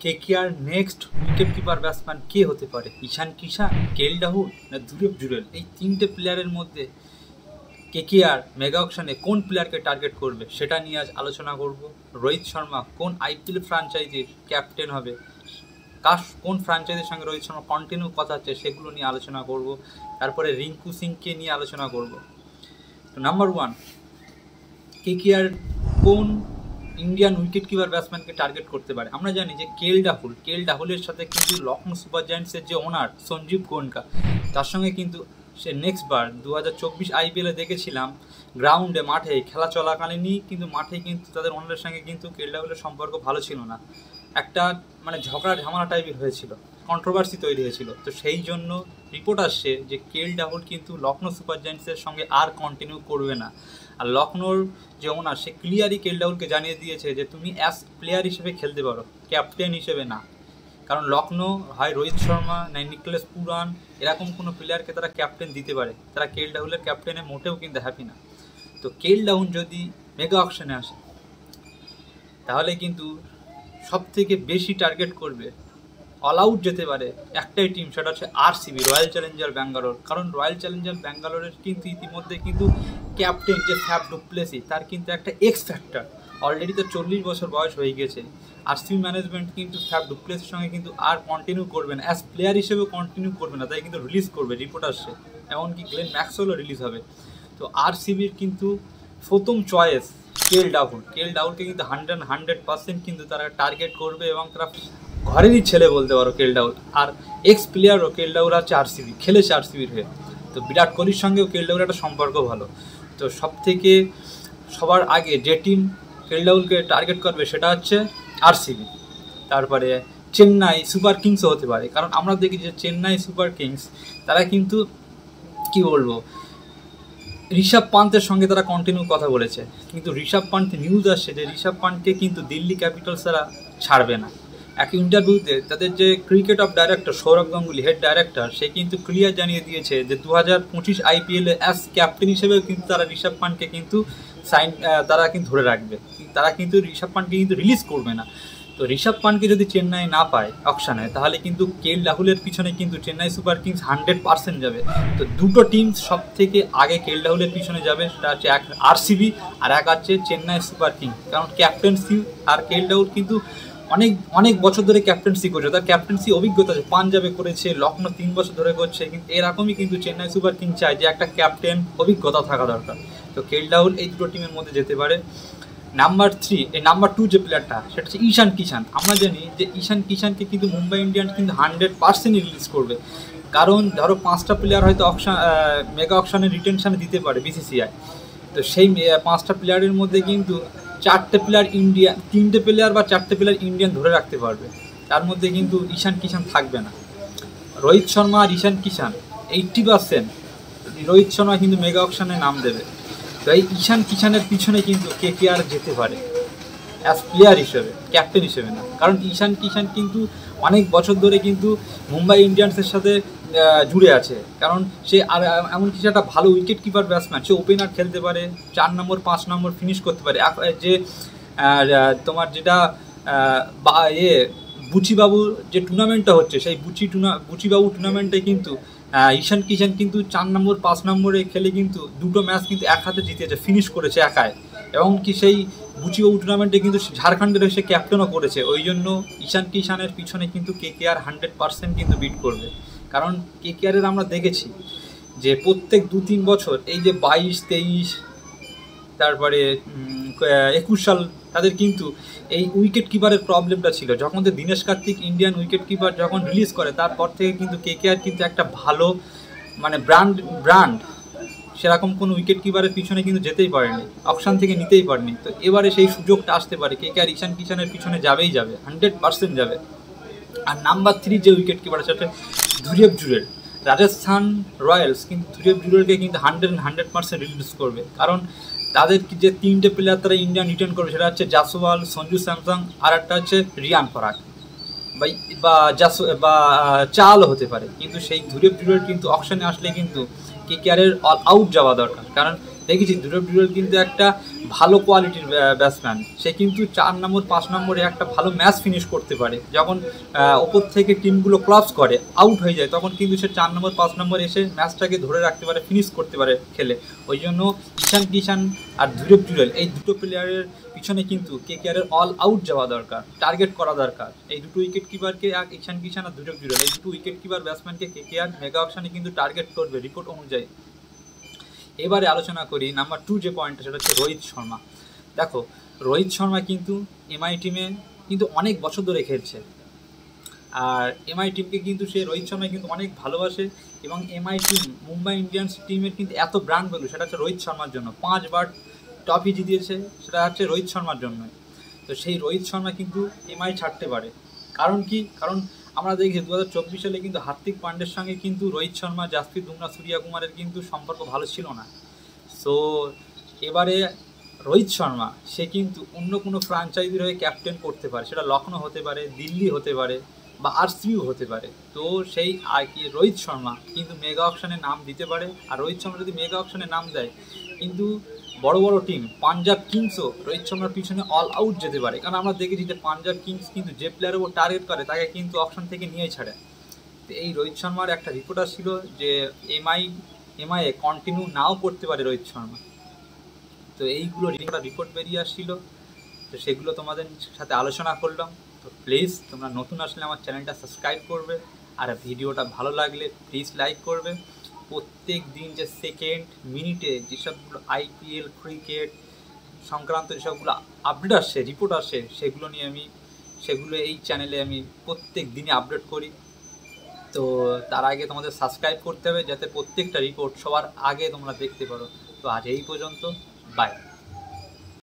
KKR next wicket keeper batsman কে হতে পারে? ঈশান কিষান, কেএল রাহুল না ধুরব জুরেল? এই তিনটে প্লেয়ারের মধ্যে কেকেআর মেগা অকশনে কোন প্লেয়ারকে টার্গেট করবে সেটা নিয়ে আজ আলোচনা করব। রোহিত শর্মা কোন আইপিএল ফ্র্যাঞ্চাইজির ক্যাপ্টেন হবে, কোন ফ্র্যাঞ্চাইজির সঙ্গে রোহিত শর্মা কন্টিনিউ কথা হচ্ছে সেগুলো নিয়ে আলোচনা করব। তারপরে রিঙ্কু সিংকে নিয়ে আলোচনা করব। তো নাম্বার 1, কেকেআর কোন ইন্ডিয়ান উইকেট কিপার ব্যাটসম্যানকে টার্গেট করতে পারে? আমরা জানি যে কেএল রাহুলের সাথে কিন্তু লখনৌ সুপার জায়ান্টসের যে ওনার সঞ্জীব গোয়েঙ্কা, তার সঙ্গে কিন্তু সে নেক্সট বার 2024 আইপিএলে দেখেছিলাম গ্রাউন্ডে মাঠে খেলা চলাকালীনই কিন্তু মাঠে কিন্তু তাদের ওনারের সঙ্গে কিন্তু কেএল রাহুলের সম্পর্ক ভালো ছিল না, একটা মানে ঝগড়া ঝামেলা টাইপের হয়েছিল, কন্ট্রোভার্সি তৈরি হয়েছিল। তো সেই জন্য রিপোর্ট আসছে যে কেএল রাহুল কিন্তু লখনৌ সুপার জায়ান্টসের সঙ্গে আর কন্টিনিউ করবে না। আর লখনৌর যে ওনার সে ক্লিয়ারই কেএল রাহুলকে জানিয়ে দিয়েছে যে তুমি অ্যাজ প্লেয়ার হিসেবে খেলতে পারো, ক্যাপ্টেন হিসেবে না। কারণ লখনৌ হয় রোহিত শর্মা নাই নিকোলাস পুরান এরকম কোনো প্লেয়ারকে তারা ক্যাপ্টেন দিতে পারে, তারা কেএল রাহুলের ক্যাপ্টেনে মোটেও কিন্তু হ্যাপি না। তো কেএল রাহুল যদি মেগা অকশনে আসে তাহলে কিন্তু সব থেকে বেশি টার্গেট করবে, অল আউট যেতে পারে একটাই টিম, সেটা হচ্ছে আরসিবি, রয়্যাল চ্যালেঞ্জার ব্যাঙ্গালোর। কারণ রয়্যাল চ্যালেঞ্জার ব্যাঙ্গালোরের কিন্তু ইতিমধ্যে কিন্তু ক্যাপ্টেন যে ফ্যাফ ডু প্লেসি তার কিন্তু একটা এক্স ফ্যাক্টর, অলরেডি তো 40 বছর বয়স হয়ে গেছে। আরসিবি ম্যানেজমেন্ট কিন্তু ফ্যাফ ডু প্লেসির সঙ্গে কিন্তু আর কন্টিনিউ করবে না, অ্যাজ প্লেয়ার হিসেবেও কন্টিনিউ করবে না, তাই কিন্তু রিলিজ করবে, রিপোর্ট আসছে। এমনকি গ্লেন ম্যাক্সওয়েলও রিলিজ হবে। তো আরসিবির কিন্তু প্রথম চয়েস কেএল রাহুলকে কিন্তু 100% কিন্তু তারা টার্গেট করবে এবং তারা ঘরেরই ছেলে বলতে পারো কেএল রাহুল। আর এক্স প্লেয়ারও কেএল রাহুল আছে আরসিবি, খেলেছে আরসিবির হয়ে। তো বিরাট কোহলির সঙ্গেও কেএল রাহুলের একটা সম্পর্ক ভালো। তো সবার আগে যে টিম কেএল রাহুলকে টার্গেট করবে সেটা হচ্ছে আরসিবি। তারপরে চেন্নাই সুপার কিংসও হতে পারে, কারণ আমরা দেখি যে চেন্নাই সুপার কিংস তারা কিন্তু কি বলবো ঋষভ পান্তের সঙ্গে তারা কন্টিনিউ কথা বলেছে, কিন্তু ঋষভ পান্ত নিউজ আসছে যে ঋষভ পান্টকে কিন্তু দিল্লি ক্যাপিটালস তারা ছাড়বে না। এক ইন্টারভিউতে তাদের যে cricket of director Sourav Ganguly, head director, সে কিন্তু ক্লিয়ার জানিয়ে দিয়েছে যে 2025 আইপিএলে অ্যাজ ক্যাপ্টেন হিসেবেও কিন্তু তারা ঋষভ পান্টকে কিন্তু তারা কিন্তু ধরে রাখবে, তারা কিন্তু ঋষভ পান্টকে কিন্তু রিলিজ করবে না। তো ঋষভ পান্টকে যদি চেন্নাই না পায় অকশনে, তাহলে কিন্তু কেএল রাহুলের পিছনে কিন্তু চেন্নাই সুপার কিংস 100% যাবে। তো দুটো টিম সব থেকে আগে কেএল রাহুলের পিছনে যাবে, সেটা হচ্ছে এক আরসিবি আর এক হচ্ছে চেন্নাই সুপার কিংস। কারণ ক্যাপ্টেন্সি আর কেএল রাহুল কিন্তু অনেক বছর ধরে ক্যাপ্টেন্সি করছে, তার ক্যাপ্টেন্সি অভিজ্ঞতা আছে, পাঞ্জাবে করেছে, লখনৌ 3 বছর ধরে করছে। কিন্তু এরকমই কিন্তু চেন্নাই সুপার কিংস চায় যে একটা ক্যাপ্টেন অভিজ্ঞতা থাকা দরকার। তো কেএল রাহুল এই দুটো টিমের মধ্যে যেতে পারে। নাম্বার 2 যে প্লেয়ারটা সেটা হচ্ছে ঈশান কিষান। আমরা জানি যে ঈশান কিষানকে কিন্তু মুম্বাই ইন্ডিয়ান্স কিন্তু 100% রিলিজ করবে। কারণ ধরো 5টা প্লেয়ার হয়তো মেগা অকশনে রিটেনশনে দিতে পারে বিসিসিআই। তো সেই 5টা প্লেয়ারের মধ্যে কিন্তু 3টে প্লেয়ার বা 4টে প্লেয়ার ইন্ডিয়ান ধরে রাখতে পারবে, তার মধ্যে কিন্তু ঈশান কিষান থাকবে না। রোহিত শর্মা আর ঈশান কিষান 80% রোহিত শর্মা কিন্তু মেগা অকশনে নাম দেবে। তো এই ঈশান কিষানের পিছনে কিন্তু কেকেআর যেতে পারে অ্যাজ প্লেয়ার হিসেবে, ক্যাপ্টেন হিসেবে না। কারণ ঈশান কিষান কিন্তু অনেক বছর ধরে কিন্তু মুম্বাই ইন্ডিয়ান্সের সাথে জুড়ে আছে, কারণ সে আর এমনকি সে একটা ভালো উইকেট কিপার ব্যাটসম্যান, সে ওপেনার খেলতে পারে, 4 নম্বর 5 নম্বর ফিনিশ করতে পারে। যে তোমার যেটা বুচিবাবুর যে টুর্নামেন্টটা হচ্ছে, সেই বুচিবাবু টুর্নামেন্টে কিন্তু ঈশান কিষান কিন্তু 4 নম্বর 5 নম্বরে খেলে কিন্তু 2টো ম্যাচ কিন্তু এক হাতে জিতেছে, ফিনিশ করেছে একাই। এবং কি সেই বুচিবাবু টুর্নামেন্টে কিন্তু ঝাড়খণ্ডের এসে ক্যাপ্টেনও করেছে। ওই জন্য ঈশান কিষানের পিছনে কিন্তু কেকেআর 100% কিন্তু বিট করবে। কারণ কেকেআরের আমরা দেখেছি যে প্রত্যেক 2-3 বছর এই যে 22-23 তারপরে 21 সাল তাদের কিন্তু এই উইকেট কিপারের প্রবলেমটা ছিল। যখন Dinesh Kartik Indian wicket keeper যখন রিলিজ করে, তারপর থেকে কিন্তু কেকেআর কিন্তু একটা ভালো মানে ব্র্যান্ড সেরকম কোনো উইকেট কিপারের পিছনে কিন্তু যেতেই পারেনি, অকশন থেকে নিতেই পারেনি। তো এবারে সেই সুযোগটা আসতে পারে, কেকেআর ঈশান কিষানের পিছনে যাবে 100% যাবে। আর নাম্বার 3 যে উইকেট কিপার সেটা ধুরব জুরেল। রাজস্থান রয়্যালস কিন্তু ধুরব জুরেলকে কিন্তু 100% রিলিজ করবে। কারণ তাদের যে 3টে প্লেয়ার তারা ইন্ডিয়ান রিটার্ন করবে, সেটা হচ্ছে জাসওয়াল, সঞ্জু স্যামসং আর একটা হচ্ছে রিয়ান পরাগ বা চালও হতে পারে। কিন্তু সেই ধুরব জুরেল কিন্তু অকশনে আসলে কিন্তু কেকেআরের অল আউট যাওয়া দরকার। কারণ দেখেছি ধ্রুব জুরেল কিন্তু একটা ভালো কোয়ালিটির ব্যাটসম্যান, সে কিন্তু 4 নম্বর 5 নম্বরে একটা ভালো ম্যাচ ফিনিশ করতে পারে। যখন ওপর থেকে টিমগুলো ক্লাবস করে আউট হয়ে যায় তখন কিন্তু সে 4 নম্বর 5 নম্বর এসে ম্যাচটাকে ধরে রাখতে পারে, ফিনিশ করতে পারে খেলে। ওই জন্য ঈশান কিষান আর ধ্রুব জুরেল এই দুটো প্লেয়ারের পিছনে কিন্তু কেকেআরের অল আউট যাওয়া দরকার, টার্গেট করা দরকার। এই দুটো উইকেট কিপারকে, ঈশান কিষান আর ধ্রুব জুরেল, এই দুটো উইকেট কিপার ব্যাটসম্যানকে কেকেআর মেগা অকশনে কিন্তু টার্গেট করবে রিপোর্ট অনুযায়ী। এবারে আলোচনা করি নাম্বার 2 যে পয়েন্টটা, সেটা হচ্ছে রোহিত শর্মা। দেখো রোহিত শর্মা কিন্তু এমআই টিমে কিন্তু অনেক বছর ধরে খেলছে, আর এমআই টিমকে কিন্তু সে রোহিত শর্মা কিন্তু অনেক ভালোবাসে। এবং এমআই টিম মুম্বাই ইন্ডিয়ান্স টিমের কিন্তু এত ব্র্যান্ড ভ্যালু, সেটা হচ্ছে রোহিত শর্মার জন্য। 5 বার ট্রফি জিতিয়েছে, সেটা হচ্ছে রোহিত শর্মার জন্যই। তো সেই রোহিত শর্মা কিন্তু এমআই ছাড়তে পারে। কারণ কি? কারণ আমরা দেখি 2024 সালে কিন্তু হার্দিক পান্ডের সঙ্গে কিন্তু রোহিত শর্মা, জাসপ্রীত বুমরা, সূর্য কুমারের কিন্তু সম্পর্ক ভালো ছিল না। সো এবারে রোহিত শর্মা সে কিন্তু অন্য কোনো ফ্র্যাঞ্চাইজির হয়ে ক্যাপ্টেন করতে পারে, সেটা লখনৌ হতে পারে, দিল্লি হতে পারে, বা আরসিবিও হতে পারে। তো সেই আর কি রোহিত শর্মা কিন্তু মেগা অকশনে নাম দিতে পারে। আর রোহিত শর্মা যদি মেগা অকশনে নাম দেয় কিন্তু বড় বড় টিম পাঞ্জাব কিংসও রোহিত শর্মার পিছনে অল আউট যেতে পারে। কারণ আমরা দেখেছি যে পাঞ্জাব কিংস কিন্তু যে প্লেয়ারের উপর টার্গেট করে তাকে কিন্তু অকশন থেকে নিয়ে ছাড়ে। তো এই রোহিত শর্মার একটা রিপোর্ট আসছিল যে এমআইএ কন্টিনিউ নাও করতে পারে রোহিত শর্মা। তো এইগুলো রিপোর্ট বেরিয়ে আসছিল, তো সেগুলো তোমাদের সাথে আলোচনা করলাম। তো প্লিজ তোমরা নতুন আসলে আমার চ্যানেলটা সাবস্ক্রাইব করবে, আর ভিডিওটা ভালো লাগলে প্লিজ লাইক করবে। প্রত্যেক দিন যে সেকেন্ড মিনিটে যেসবগুলো আইপিএল ক্রিকেট সংক্রান্ত যেসবগুলো আপডেট আসে, রিপোর্ট আসে, সেগুলো এই চ্যানেলে আমি প্রত্যেক দিনে আপডেট করি। তো তার আগে তোমাদের সাবস্ক্রাইব করতে হবে যাতে প্রত্যেকটা রিপোর্ট সবার আগে তোমরা দেখতে পারো। তো আজ এই পর্যন্ত, বাই।